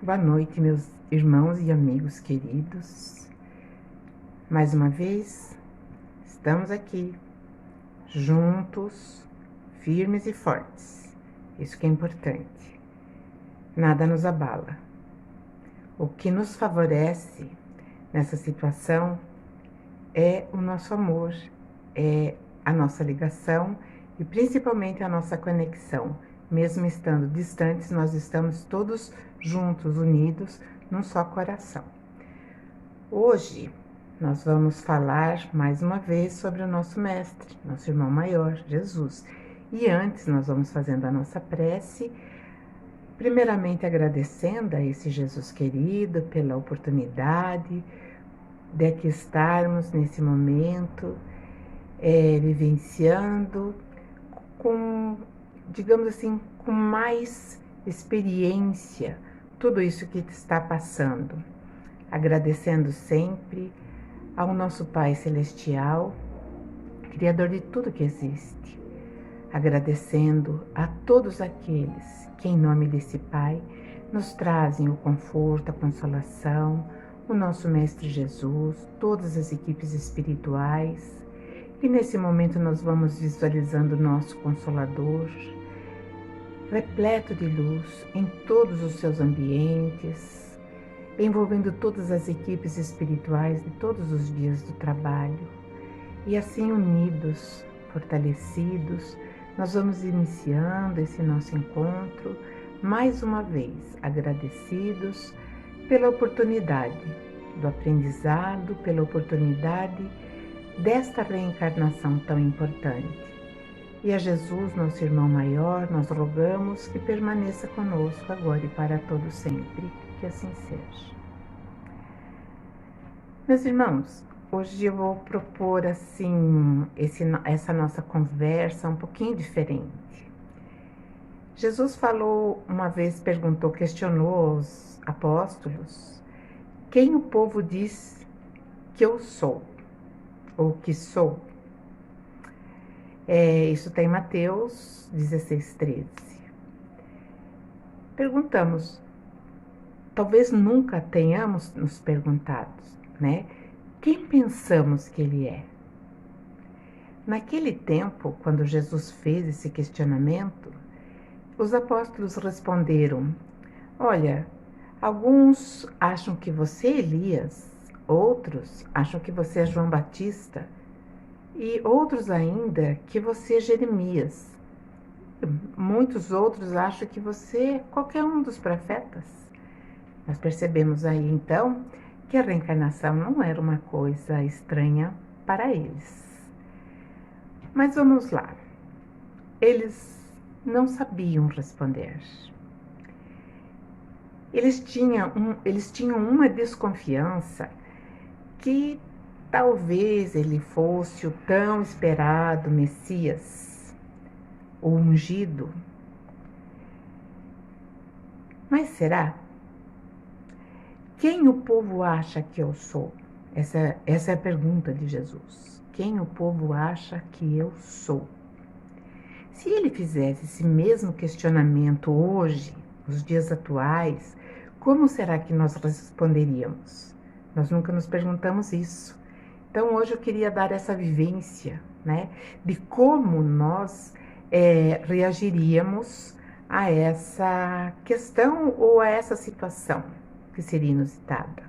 Boa noite, meus irmãos e amigos queridos. Mais uma vez, estamos aqui, juntos, firmes e fortes. Isso que é importante. Nada nos abala. O que nos favorece nessa situação é o nosso amor, é a nossa ligação e principalmente a nossa conexão. Mesmo estando distantes, nós estamos todos juntos, unidos, num só coração. Hoje nós vamos falar mais uma vez sobre o nosso mestre, nosso irmão maior, Jesus. E antes nós vamos fazendo a nossa prece, primeiramente agradecendo a esse Jesus querido pela oportunidade de aqui estarmos nesse momento, vivenciando com, digamos assim, com mais experiência tudo isso que está passando. Agradecendo sempre ao nosso Pai Celestial, Criador de tudo que existe. Agradecendo a todos aqueles que, em nome desse Pai, nos trazem o conforto, a consolação, o nosso Mestre Jesus, todas as equipes espirituais. E nesse momento nós vamos visualizando o nosso Consolador, repleto de luz em todos os seus ambientes, envolvendo todas as equipes espirituais de todos os dias do trabalho. E assim, unidos, fortalecidos, nós vamos iniciando esse nosso encontro, mais uma vez agradecidos pela oportunidade do aprendizado, pela oportunidade desta reencarnação tão importante. E a Jesus, nosso irmão maior, nós rogamos que permaneça conosco agora e para todo sempre. Que assim seja. Meus irmãos, hoje eu vou propor assim essa nossa conversa um pouquinho diferente. Jesus falou uma vez, questionou os apóstolos, quem o povo diz que eu sou, ou que sou? Isso está em Mateus 16:13. Perguntamos, talvez nunca tenhamos nos perguntado, né? Quem pensamos que ele é? Naquele tempo, quando Jesus fez esse questionamento, os apóstolos responderam: olha, alguns acham que você é Elias, outros acham que você é João Batista, e outros ainda que você é Jeremias. Muitos outros acham que você é qualquer um dos profetas. Nós percebemos aí então que a reencarnação não era uma coisa estranha para eles. Mas vamos lá. Eles não sabiam responder. Eles tinham uma desconfiança que talvez ele fosse o tão esperado Messias, o ungido. Mas será? Quem o povo acha que eu sou? Essa é a pergunta de Jesus. Quem o povo acha que eu sou? Se ele fizesse esse mesmo questionamento hoje, nos dias atuais, como será que nós responderíamos? Nós nunca nos perguntamos isso. Então hoje eu queria dar essa vivência, né, de como nós reagiríamos a essa questão ou a essa situação que seria inusitada.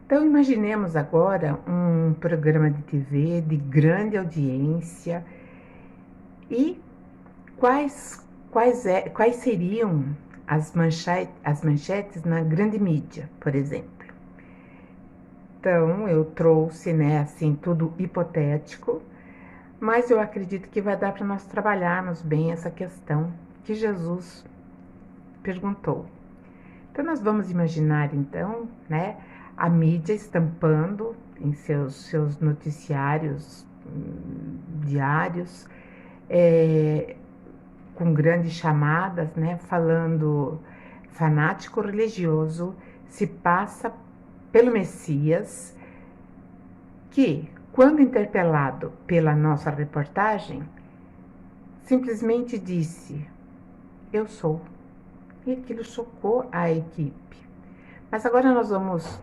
Então imaginemos agora um programa de TV de grande audiência e quais seriam as manchetes na grande mídia, por exemplo. Então eu trouxe, né, assim, tudo hipotético, mas eu acredito que vai dar para nós trabalharmos bem essa questão que Jesus perguntou. Então nós vamos imaginar então, né, a mídia estampando em seus noticiários diários, com grandes chamadas, né, falando fanático religioso se passa pelo Messias, que, quando interpelado pela nossa reportagem, simplesmente disse: eu sou. E aquilo chocou a equipe. Mas agora nós vamos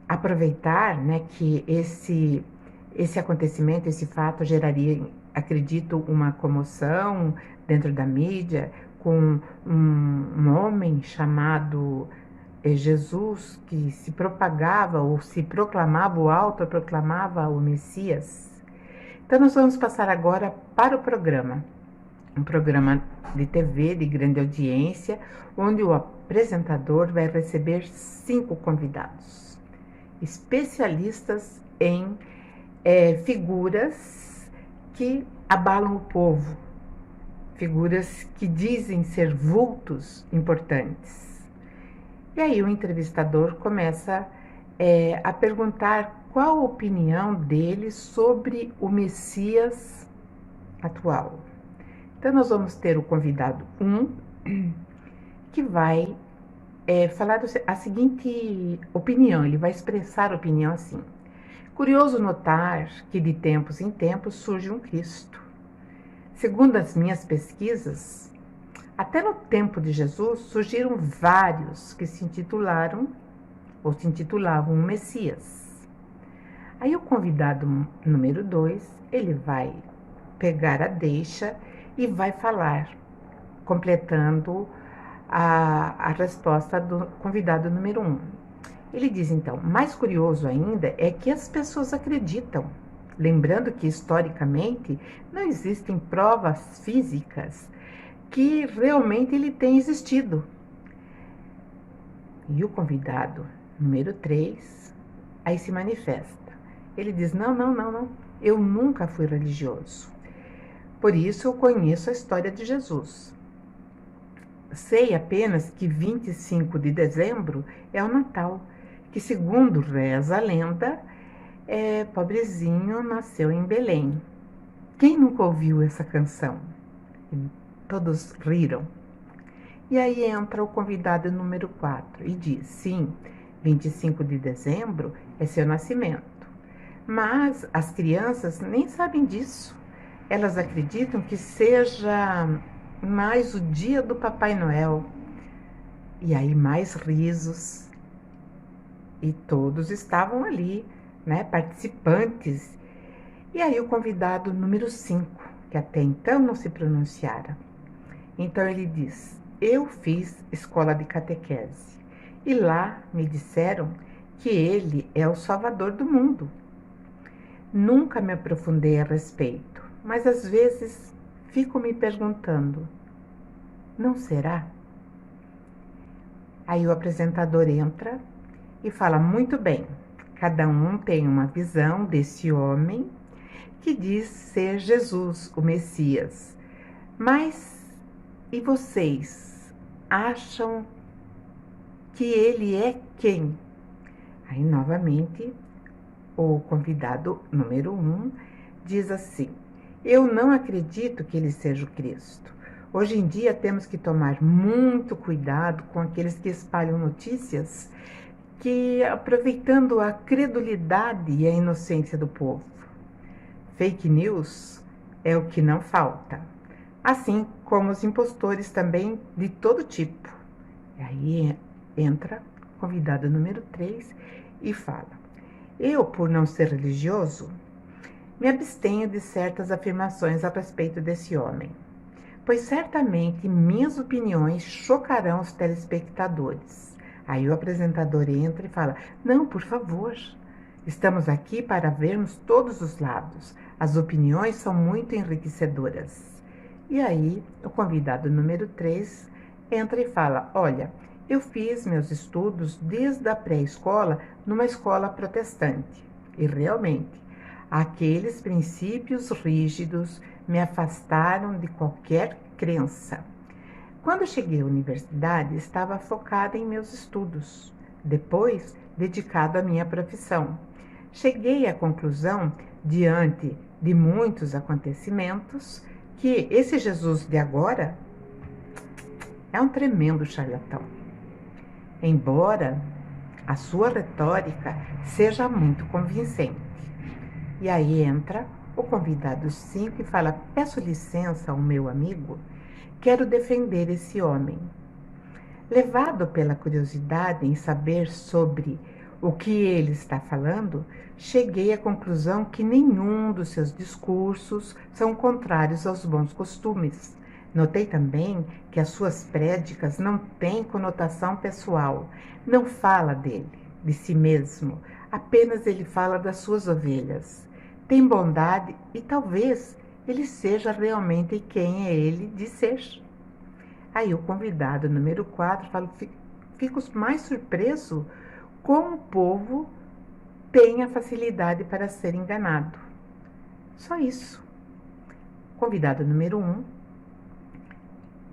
aproveitar, né, que esse acontecimento, esse fato geraria, acredito, uma comoção dentro da mídia, com um homem chamado Jesus, que se propagava ou se proclamava, ou autoproclamava o Messias. Então nós vamos passar agora para o programa. Um programa de TV de grande audiência, onde o apresentador vai receber 5 convidados, especialistas em figuras que abalam o povo, figuras que dizem ser vultos importantes. E aí o entrevistador começa a perguntar qual a opinião dele sobre o Messias atual. Então nós vamos ter o convidado 1, que vai falar a seguinte opinião, ele vai expressar a opinião assim: curioso notar que de tempos em tempos surge um Cristo. Segundo as minhas pesquisas, até no tempo de Jesus surgiram vários que se intitularam ou se intitulavam Messias. Aí o convidado número 2, ele vai pegar a deixa e vai falar, completando a resposta do convidado número 1. Ele diz então: mais curioso ainda é que as pessoas acreditam, lembrando que historicamente não existem provas físicas que realmente ele tenha existido. E o convidado número 3 aí se manifesta. Ele diz: não, eu nunca fui religioso. Por isso eu conheço a história de Jesus. Sei apenas que 25 de dezembro é o Natal, que segundo reza a lenda, pobrezinho nasceu em Belém. Quem nunca ouviu essa canção? E todos riram. E aí entra o convidado número 4 e diz: sim, 25 de dezembro é seu nascimento. Mas as crianças nem sabem disso. Elas acreditam que seja mais o dia do Papai Noel. E aí mais risos. E todos estavam ali, né, participantes. E aí o convidado número 5, que até então não se pronunciara. Então ele diz: eu fiz escola de catequese. E lá me disseram que ele é o Salvador do mundo. Nunca me aprofundei a respeito, mas às vezes fico me perguntando: não será? Aí o apresentador entra e fala: muito bem, cada um tem uma visão desse homem que diz ser Jesus, o Messias. Mas e vocês acham que ele é quem? Aí novamente o convidado número 1 diz assim: eu não acredito que ele seja o Cristo. Hoje em dia temos que tomar muito cuidado com aqueles que espalham notícias que, aproveitando a credulidade e a inocência do povo. Fake news é o que não falta, assim como os impostores também de todo tipo. E aí entra o convidado número 3 e fala: eu, por não ser religioso, me abstenho de certas afirmações a respeito desse homem, pois certamente minhas opiniões chocarão os telespectadores. Aí o apresentador entra e fala: não, por favor, estamos aqui para vermos todos os lados. As opiniões são muito enriquecedoras. E aí o convidado número 3 entra e fala: olha, eu fiz meus estudos desde a pré-escola numa escola protestante. E realmente, aqueles princípios rígidos me afastaram de qualquer crença. Quando cheguei à universidade, estava focada em meus estudos, depois dedicado à minha profissão. Cheguei à conclusão, diante de muitos acontecimentos, que esse Jesus de agora é um tremendo charlatão. Embora a sua retórica seja muito convincente. E aí entra o convidado 5 e fala: peço licença ao meu amigo, quero defender esse homem. Levado pela curiosidade em saber sobre o que ele está falando, cheguei à conclusão que nenhum dos seus discursos são contrários aos bons costumes. Notei também que as suas prédicas não têm conotação pessoal, não fala dele, de si mesmo, apenas ele fala das suas ovelhas. Tem bondade e talvez ele seja realmente quem é ele de ser. Aí o convidado número 4 fala: fico mais surpreso como o povo tem a facilidade para ser enganado. Só isso. Convidado número 1,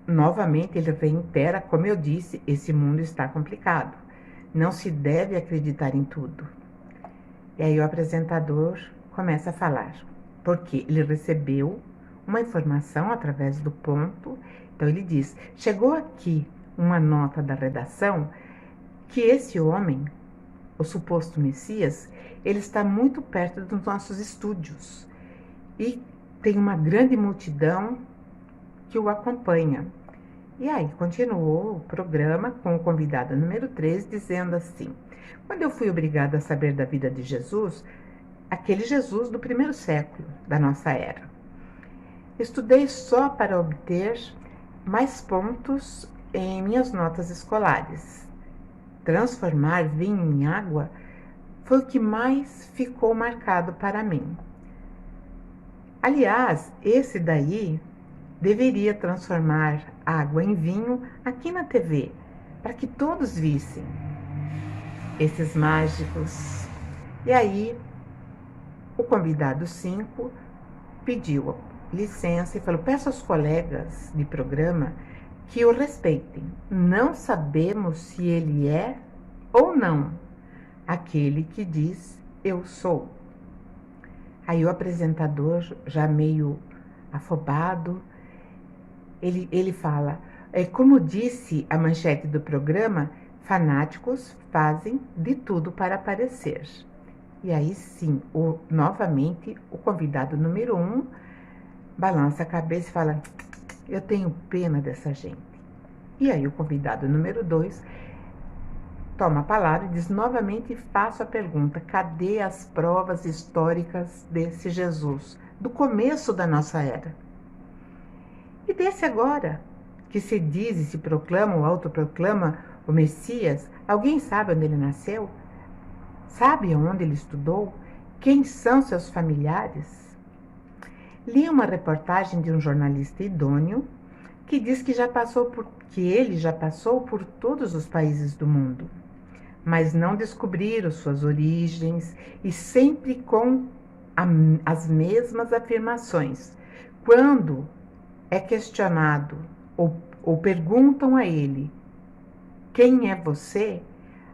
novamente ele reitera, como eu disse, esse mundo está complicado. Não se deve acreditar em tudo. E aí o apresentador começa a falar, porque ele recebeu uma informação através do ponto. Então ele diz: chegou aqui uma nota da redação que esse homem, o suposto Messias, ele está muito perto dos nossos estúdios e tem uma grande multidão que o acompanha. E aí continuou o programa com o convidado número 3 dizendo assim: quando eu fui obrigada a saber da vida de Jesus, aquele Jesus do primeiro século da nossa era, estudei só para obter mais pontos em minhas notas escolares. Transformar vinho em água foi o que mais ficou marcado para mim. Aliás, esse daí deveria transformar água em vinho aqui na TV, para que todos vissem esses mágicos. E aí, o convidado 5 pediu licença e falou: peço aos colegas de programa que o respeitem. Não sabemos se ele é ou não aquele que diz eu sou. Aí o apresentador, já meio afobado, ele fala: como disse a manchete do programa, fanáticos fazem de tudo para aparecer. E aí sim, novamente, o convidado número 1 balança a cabeça e fala: eu tenho pena dessa gente. E aí o convidado número 2 toma a palavra e diz novamente: faço a pergunta, cadê as provas históricas desse Jesus, do começo da nossa era? E desse agora, que se diz e se proclama ou autoproclama o Messias, alguém sabe onde ele nasceu? Sabe onde ele estudou? Quem são seus familiares? Li uma reportagem de um jornalista idôneo que diz que ele já passou por todos os países do mundo, mas não descobriram suas origens e sempre com as mesmas afirmações. Quando é questionado ou perguntam a ele quem é você,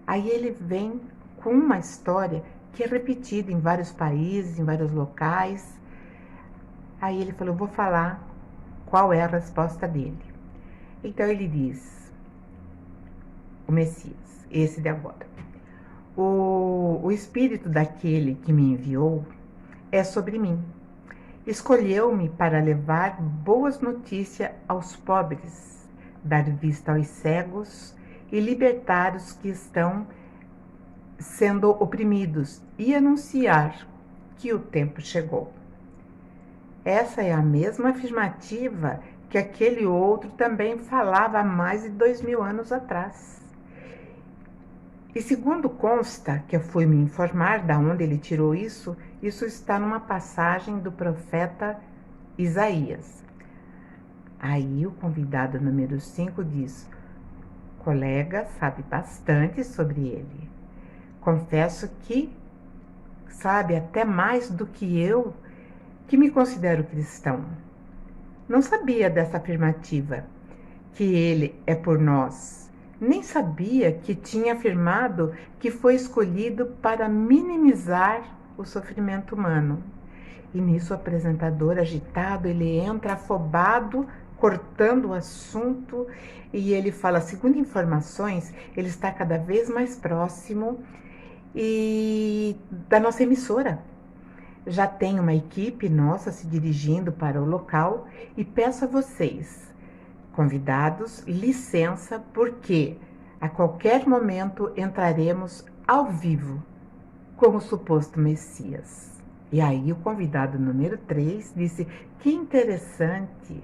aí ele vem com uma história que é repetida em vários países, em vários locais. Aí ele falou: vou falar qual é a resposta dele. Então ele diz: o Messias, esse de agora. O espírito daquele que me enviou é sobre mim. Escolheu-me para levar boas notícias aos pobres, dar vista aos cegos e libertar os que estão sendo oprimidos e anunciar que o tempo chegou. Essa é a mesma afirmativa que aquele outro também falava há mais de 2000 anos atrás. E segundo consta, que eu fui me informar de onde ele tirou isso está numa passagem do profeta Isaías. Aí o convidado número 5 diz: colega sabe bastante sobre ele. Confesso que sabe até mais do que eu, que me considero cristão. Não sabia dessa afirmativa, que ele é por nós. Nem sabia que tinha afirmado que foi escolhido para minimizar o sofrimento humano. E nisso o apresentador, agitado, ele entra afobado, cortando o assunto, e ele fala: segundo informações, ele está cada vez mais próximo da nossa emissora. Já tem uma equipe nossa se dirigindo para o local e peço a vocês, Convidados, licença, porque a qualquer momento entraremos ao vivo como suposto Messias. E aí o convidado número 3 disse: que interessante,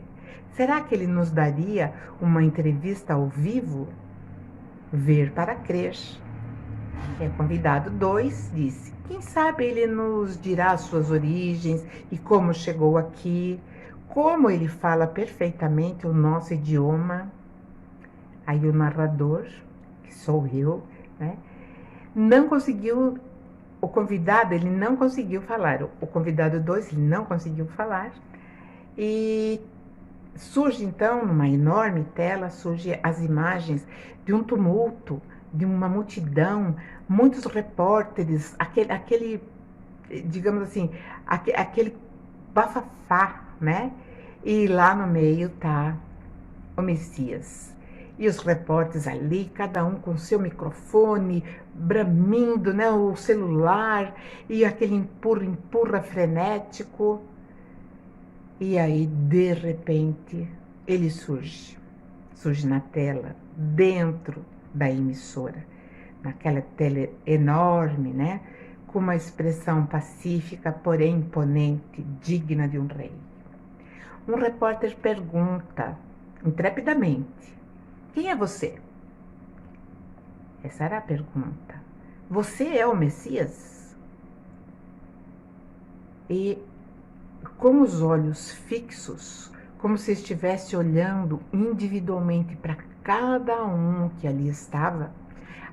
será que ele nos daria uma entrevista ao vivo? Ver para crer. E o convidado 2 disse: quem sabe ele nos dirá as suas origens e como chegou aqui, como ele fala perfeitamente o nosso idioma. Aí o narrador, que sou eu, né, não conseguiu. O convidado, ele não conseguiu falar. O convidado 2, ele não conseguiu falar. E surge, então, numa enorme tela, surge as imagens de um tumulto, de uma multidão, muitos repórteres, aquele digamos assim, aquele bafafá, né? E lá no meio tá o Messias. E os repórteres ali, cada um com seu microfone, bramindo, né, o celular, e aquele empurra frenético. E aí, de repente, ele surge na tela, dentro da emissora, naquela tela enorme, né, com uma expressão pacífica, porém imponente, digna de um rei. Um repórter pergunta, intrepidamente: quem é você? Essa era a pergunta. Você é o Messias? E com os olhos fixos, como se estivesse olhando individualmente para cada um que ali estava,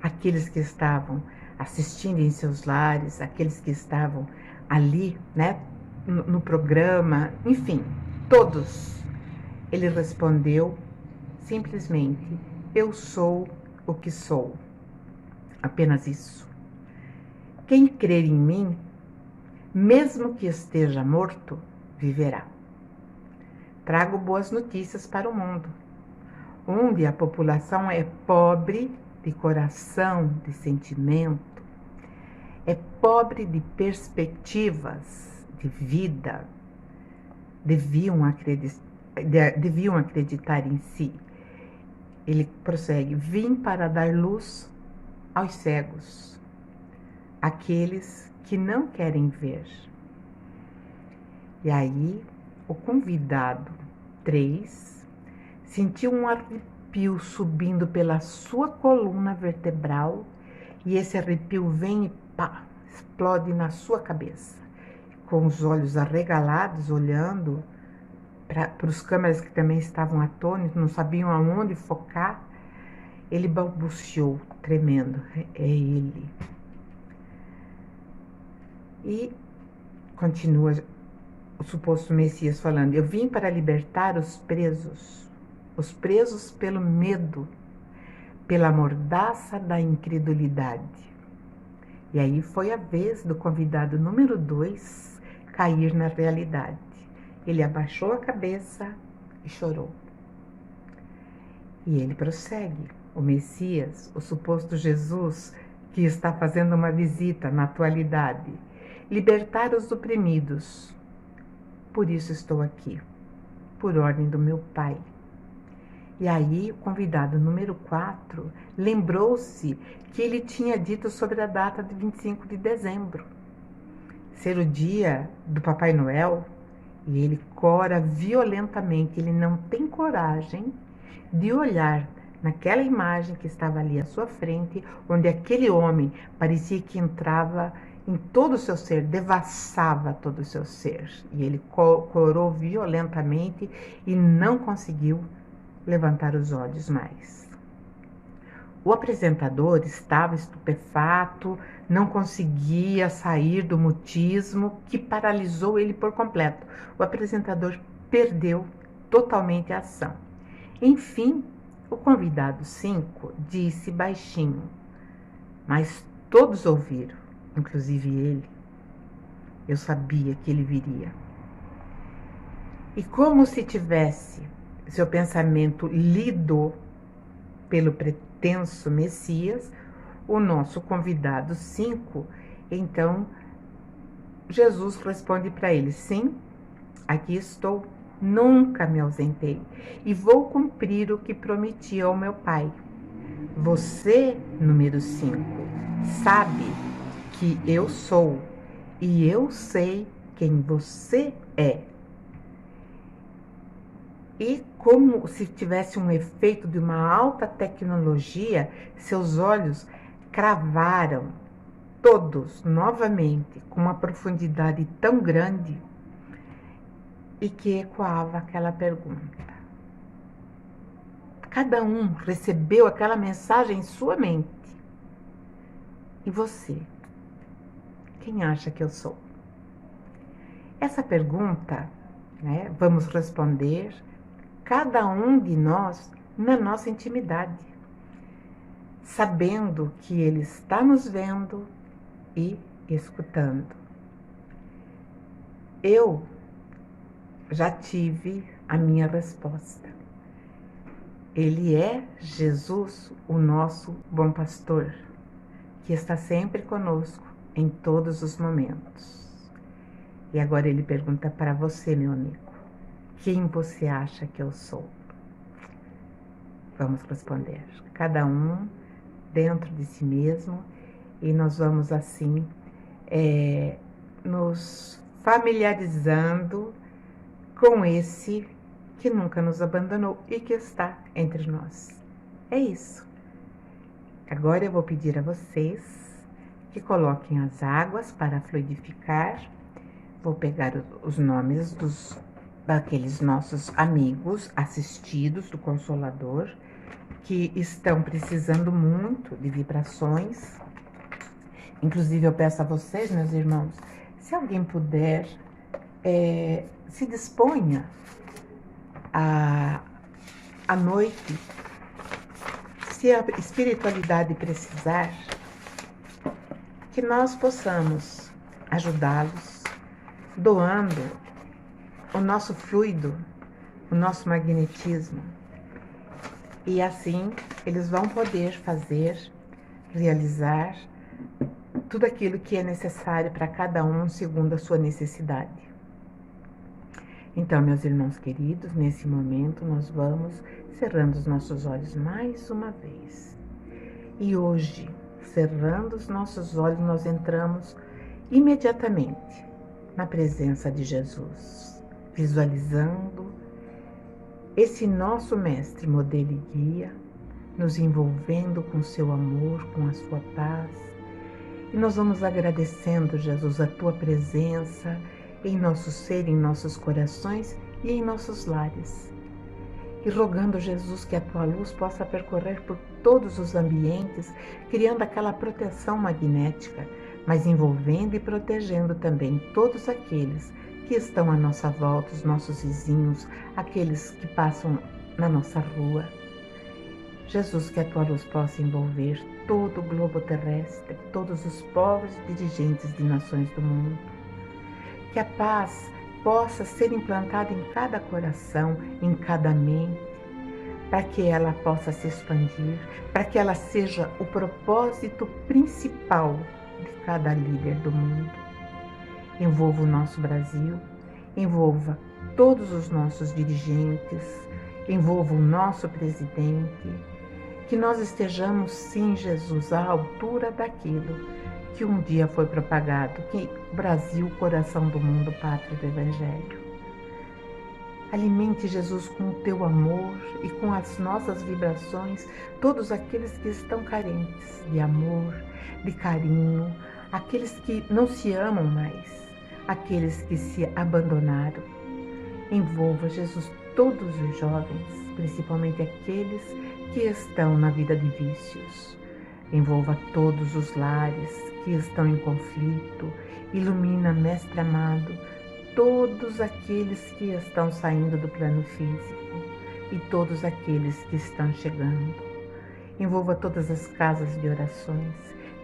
aqueles que estavam assistindo em seus lares, aqueles que estavam ali, né, no programa, enfim, todos. Ele respondeu simplesmente: eu sou o que sou. Apenas isso. Quem crer em mim, mesmo que esteja morto, viverá. Trago boas notícias para o mundo, onde a população é pobre de coração, de sentimento, é pobre de perspectivas de vida, deviam acreditar em si. Ele prossegue: vim para dar luz aos cegos, aqueles que não querem ver. E aí, o convidado 3 sentiu um arrepio subindo pela sua coluna vertebral, e esse arrepio vem e pá, explode na sua cabeça. Com os olhos arregalados, olhando para os câmeras que também estavam atônitos, não sabiam aonde focar, ele balbuciou, tremendo: é ele. E continua o suposto Messias falando: eu vim para libertar os presos pelo medo, pela mordaça da incredulidade. E aí foi a vez do convidado número 2 cair na realidade. Ele abaixou a cabeça e chorou. E ele prossegue: o Messias, o suposto Jesus, que está fazendo uma visita na atualidade, libertar os oprimidos. Por isso estou aqui, por ordem do meu Pai. E aí o convidado número 4 lembrou-se que ele tinha dito sobre a data de 25 de dezembro, ser o dia do Papai Noel, e ele cora violentamente. Ele não tem coragem de olhar naquela imagem que estava ali à sua frente, onde aquele homem parecia que entrava em todo o seu ser, devassava todo o seu ser. E ele corou violentamente e não conseguiu levantar os olhos mais. O apresentador estava estupefato, não conseguia sair do mutismo que paralisou ele por completo. O apresentador perdeu totalmente a ação. Enfim, o convidado 5 disse baixinho, mas todos ouviram, inclusive ele: eu sabia que ele viria. E como se tivesse seu pensamento lido pelo pretenso Messias, o nosso convidado 5, então Jesus responde para ele: sim, aqui estou, Nunca me ausentei e vou cumprir o que prometi ao meu Pai. Você, número 5, sabe que eu sou e eu sei quem você é. E como se tivesse um efeito de uma alta tecnologia, seus olhos cravaram todos novamente com uma profundidade tão grande e que ecoava aquela pergunta. Cada um recebeu aquela mensagem em sua mente. E você? Quem acha que eu sou? Essa pergunta, vamos responder cada um de nós na nossa intimidade, sabendo que Ele está nos vendo e escutando. Eu já tive a minha resposta. Ele é Jesus, o nosso bom pastor, que está sempre conosco em todos os momentos. E agora ele pergunta para você, meu amigo, quem você acha que eu sou? Vamos responder, cada um dentro de si mesmo, e nós vamos assim nos familiarizando com esse que nunca nos abandonou e que está entre nós. É isso. Agora eu vou pedir a vocês que coloquem as águas para fluidificar. Vou pegar os nomes daqueles nossos amigos assistidos do Consolador, que estão precisando muito de vibrações. Inclusive eu peço a vocês, meus irmãos, se alguém puder, se disponha à noite, se a espiritualidade precisar, que nós possamos ajudá-los, doando o nosso fluido, o nosso magnetismo. E assim eles vão poder fazer, realizar tudo aquilo que é necessário para cada um segundo a sua necessidade. Então, meus irmãos queridos, nesse momento nós vamos cerrando os nossos olhos mais uma vez. E hoje, cerrando os nossos olhos, nós entramos imediatamente na presença de Jesus, visualizando esse nosso mestre, modelo e guia, nos envolvendo com seu amor, com a sua paz. E nós vamos agradecendo, Jesus, a tua presença em nosso ser, em nossos corações e em nossos lares. E rogando, Jesus, que a tua luz possa percorrer por todos os ambientes, criando aquela proteção magnética, mas envolvendo e protegendo também todos aqueles que estão à nossa volta, os nossos vizinhos, aqueles que passam na nossa rua. Jesus, que a tua luz possa envolver todo o globo terrestre, todos os povos e dirigentes de nações do mundo. Que a paz possa ser implantada em cada coração, em cada mente, para que ela possa se expandir, para que ela seja o propósito principal de cada líder do mundo. Envolva o nosso Brasil, envolva todos os nossos dirigentes, envolva o nosso presidente, que nós estejamos, sim, Jesus, à altura daquilo que um dia foi propagado, que Brasil, coração do mundo, pátria do Evangelho. Alimente, Jesus, com o teu amor e com as nossas vibrações, todos aqueles que estão carentes de amor, de carinho, aqueles que não se amam mais, aqueles que se abandonaram. Envolva, Jesus, todos os jovens, principalmente aqueles que estão na vida de vícios. Envolva todos os lares que estão em conflito. Ilumina, Mestre amado, todos aqueles que estão saindo do plano físico e todos aqueles que estão chegando. Envolva todas as casas de orações,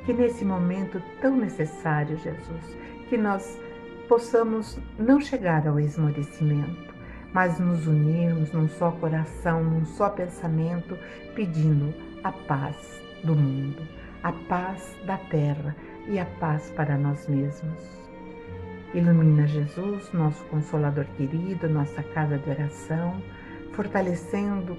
que nesse momento tão necessário, Jesus, que nós possamos não chegar ao esmorecimento, mas nos unirmos num só coração, num só pensamento, pedindo a paz do mundo, a paz da terra e a paz para nós mesmos. Ilumina, Jesus, nosso Consolador querido, nossa casa de oração, fortalecendo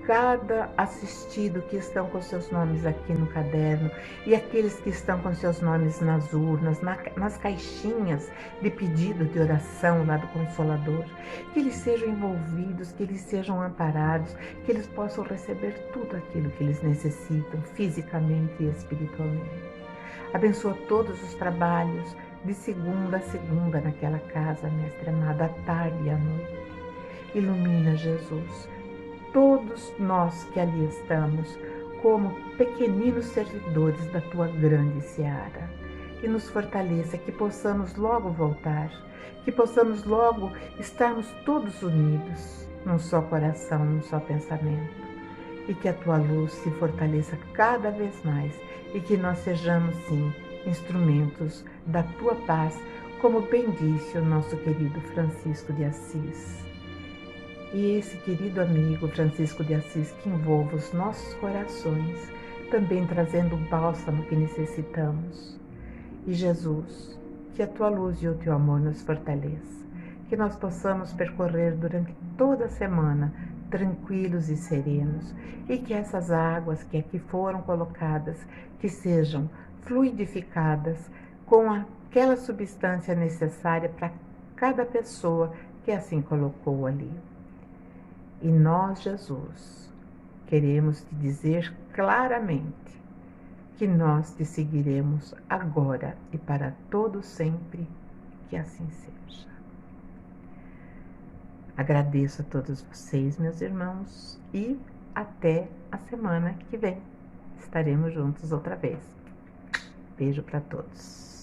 cada assistido que estão com seus nomes aqui no caderno e aqueles que estão com seus nomes nas urnas, nas caixinhas de pedido de oração lá do Consolador, que eles sejam envolvidos, que eles sejam amparados, que eles possam receber tudo aquilo que eles necessitam, fisicamente e espiritualmente. Abençoa todos os trabalhos, de segunda a segunda naquela casa, Mestre amado, à tarde e à noite. Ilumina, Jesus, todos nós que ali estamos, como pequeninos servidores da tua grande seara. E nos fortaleça, que possamos logo voltar, que possamos logo estarmos todos unidos, num só coração, num só pensamento. E que a tua luz se fortaleça cada vez mais e que nós sejamos, sim, instrumentos da tua paz, como bem disse o nosso querido Francisco de Assis. E esse querido amigo Francisco de Assis que envolva os nossos corações, também trazendo o bálsamo que necessitamos. E Jesus, que a tua luz e o teu amor nos fortaleça, que nós possamos percorrer durante toda a semana tranquilos e serenos, e que essas águas que aqui foram colocadas, que sejam fluidificadas com aquela substância necessária para cada pessoa que assim colocou ali. E nós, Jesus, queremos te dizer claramente que nós te seguiremos agora e para todo sempre, que assim seja. Agradeço a todos vocês, meus irmãos, e até a semana que vem. Estaremos juntos outra vez. Beijo para todos.